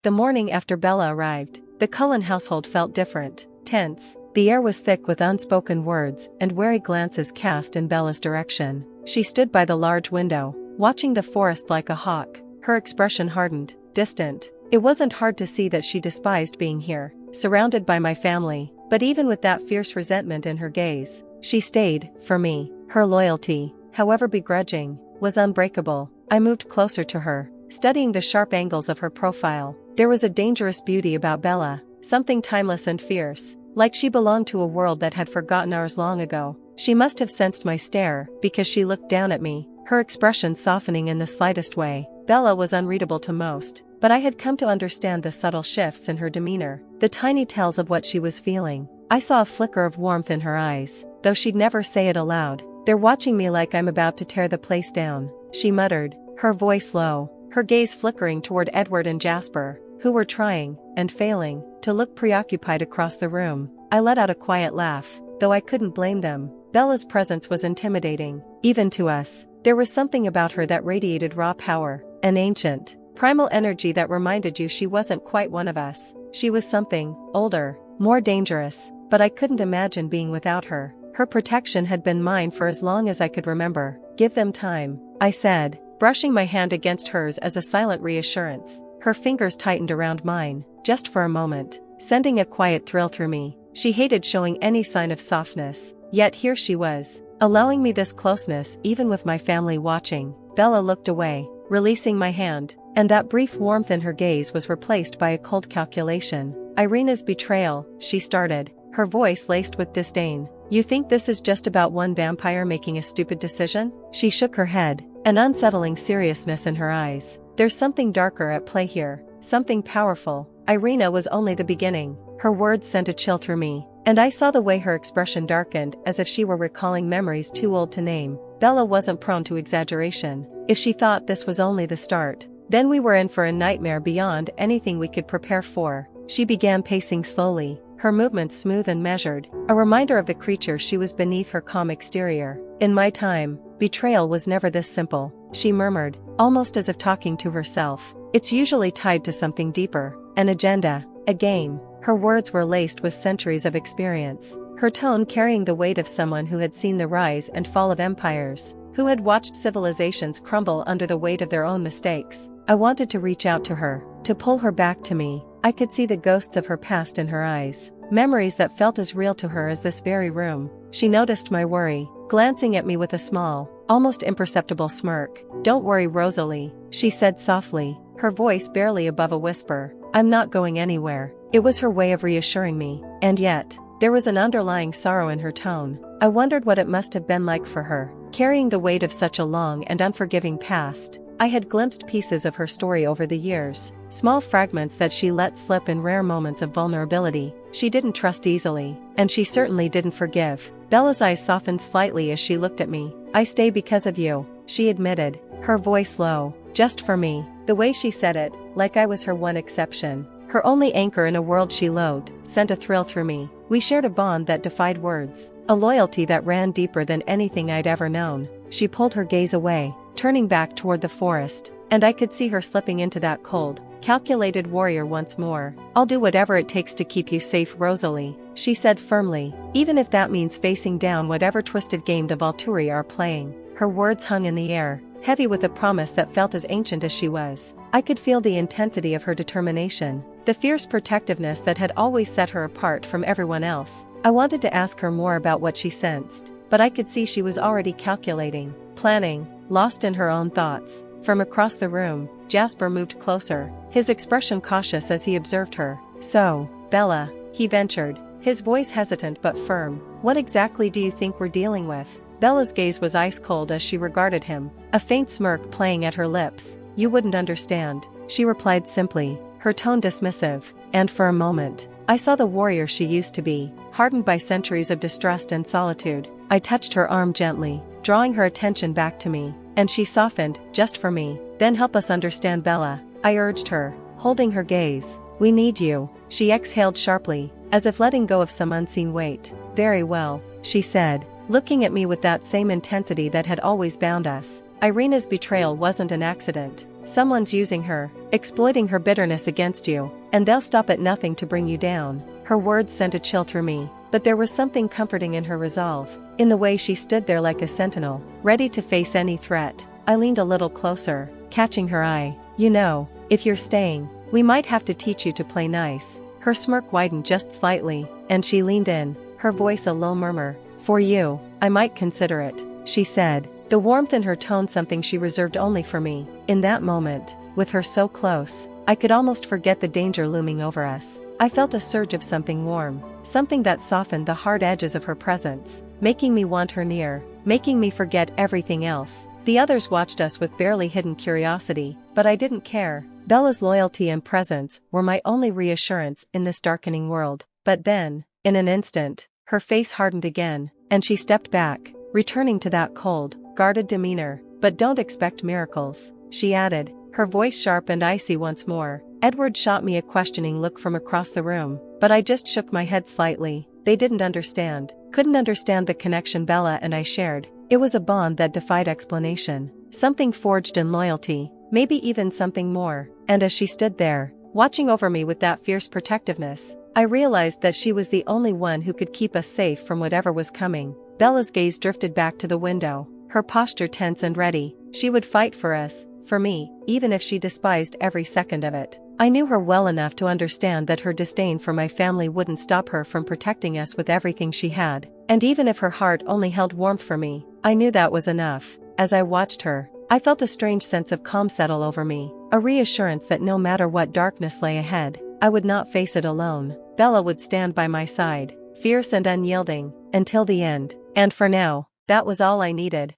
The morning after Bella arrived, the Cullen household felt different, tense. The air was thick with unspoken words and wary glances cast in Bella's direction. She stood by the large window, watching the forest like a hawk, her expression hardened, distant. It wasn't hard to see that she despised being here, surrounded by my family, but even with that fierce resentment in her gaze, she stayed, for me. Her loyalty, however begrudging, was unbreakable. I moved closer to her, studying the sharp angles of her profile. There was a dangerous beauty about Bella, something timeless and fierce, like she belonged to a world that had forgotten ours long ago. She must have sensed my stare, because she looked down at me, her expression softening in the slightest way. Bella was unreadable to most, but I had come to understand the subtle shifts in her demeanor, the tiny tells of what she was feeling. I saw a flicker of warmth in her eyes, though she'd never say it aloud. "They're watching me like I'm about to tear the place down," she muttered, her voice low, her gaze flickering toward Edward and Jasper, who were trying, and failing, to look preoccupied across the room. I let out a quiet laugh, though I couldn't blame them. Bella's presence was intimidating, even to us. There was something about her that radiated raw power, an ancient, primal energy that reminded you she wasn't quite one of us. She was something, older, more dangerous, but I couldn't imagine being without her. Her protection had been mine for as long as I could remember. "Give them time," I said, brushing my hand against hers as a silent reassurance. Her fingers tightened around mine, just for a moment, sending a quiet thrill through me. She hated showing any sign of softness, yet here she was, allowing me this closeness even with my family watching. Bella looked away, releasing my hand, and that brief warmth in her gaze was replaced by a cold calculation. "Irina's betrayal," she started, her voice laced with disdain. "You think this is just about one vampire making a stupid decision?" She shook her head, an unsettling seriousness in her eyes. "There's something darker at play here, something powerful. Irina was only the beginning." Her words sent a chill through me, and I saw the way her expression darkened as if she were recalling memories too old to name. Bella wasn't prone to exaggeration. If she thought this was only the start, then we were in for a nightmare beyond anything we could prepare for. She began pacing slowly, her movements smooth and measured, a reminder of the creature she was beneath her calm exterior. "In my time, betrayal was never this simple," she murmured, almost as if talking to herself. "It's usually tied to something deeper, an agenda, a game." Her words were laced with centuries of experience, her tone carrying the weight of someone who had seen the rise and fall of empires, who had watched civilizations crumble under the weight of their own mistakes. I wanted to reach out to her, to pull her back to me. I could see the ghosts of her past in her eyes, memories that felt as real to her as this very room. She noticed my worry, glancing at me with a small, almost imperceptible smirk. "Don't worry, Rosalie," she said softly, her voice barely above a whisper. "I'm not going anywhere." It was her way of reassuring me, and yet, there was an underlying sorrow in her tone. I wondered what it must have been like for her, carrying the weight of such a long and unforgiving past. I had glimpsed pieces of her story over the years, small fragments that she let slip in rare moments of vulnerability. She didn't trust easily, and she certainly didn't forgive. Bella's eyes softened slightly as she looked at me. "I stay because of you," she admitted, her voice low. "Just for me." The way she said it, like I was her one exception, her only anchor in a world she loathed, sent a thrill through me. We shared a bond that defied words, a loyalty that ran deeper than anything I'd ever known. She pulled her gaze away, turning back toward the forest, and I could see her slipping into that cold, calculated warrior once more. "I'll do whatever it takes to keep you safe, Rosalie," she said firmly, "even if that means facing down whatever twisted game the Volturi are playing." Her words hung in the air, heavy with a promise that felt as ancient as she was. I could feel the intensity of her determination, the fierce protectiveness that had always set her apart from everyone else. I wanted to ask her more about what she sensed, but I could see she was already calculating, planning, lost in her own thoughts. From across the room, Jasper moved closer, his expression cautious as he observed her. "So, Bella," he ventured, his voice hesitant but firm, "what exactly do you think we're dealing with?" Bella's gaze was ice cold as she regarded him, a faint smirk playing at her lips. "You wouldn't understand," she replied simply, her tone dismissive, and for a moment, I saw the warrior she used to be, hardened by centuries of distrust and solitude. I touched her arm gently, drawing her attention back to me, and she softened, "Just for me." "Then help us understand, Bella," I urged her, holding her gaze. "We need you." She exhaled sharply, as if letting go of some unseen weight. "Very well," she said, looking at me with that same intensity that had always bound us. "Irina's betrayal wasn't an accident. Someone's using her, exploiting her bitterness against you, and they'll stop at nothing to bring you down. Her words sent a chill through me, but there was something comforting in her resolve, in the way she stood there like a sentinel, ready to face any threat. I leaned a little closer, catching her eye. You know, if you're staying, we might have to teach you to play nice. Her smirk widened just slightly, and she leaned in, her voice a low murmur. For you, I might consider it, she said, the warmth in her tone something she reserved only for me. In that moment, with her so close, I could almost forget the danger looming over us. I felt a surge of something warm, something that softened the hard edges of her presence, making me want her near, making me forget everything else. The others watched us with barely hidden curiosity, but I didn't care. Bella's loyalty and presence were my only reassurance in this darkening world. But then, in an instant, her face hardened again, and she stepped back, returning to that cold, guarded demeanor. But don't expect miracles, she added, her voice sharp and icy once more. Edward shot me a questioning look from across the room, but I just shook my head slightly. They didn't understand, couldn't understand the connection Bella and I shared. It was a bond that defied explanation, something forged in loyalty, maybe even something more. And as she stood there, watching over me with that fierce protectiveness, I realized that she was the only one who could keep us safe from whatever was coming. Bella's gaze drifted back to the window, her posture tense and ready. She would fight for us, for me, even if she despised every second of it. I knew her well enough to understand that her disdain for my family wouldn't stop her from protecting us with everything she had. And even if her heart only held warmth for me, I knew that was enough. As I watched her, I felt a strange sense of calm settle over me, a reassurance that no matter what darkness lay ahead, I would not face it alone. Bella would stand by my side, fierce and unyielding, until the end. And for now, that was all I needed.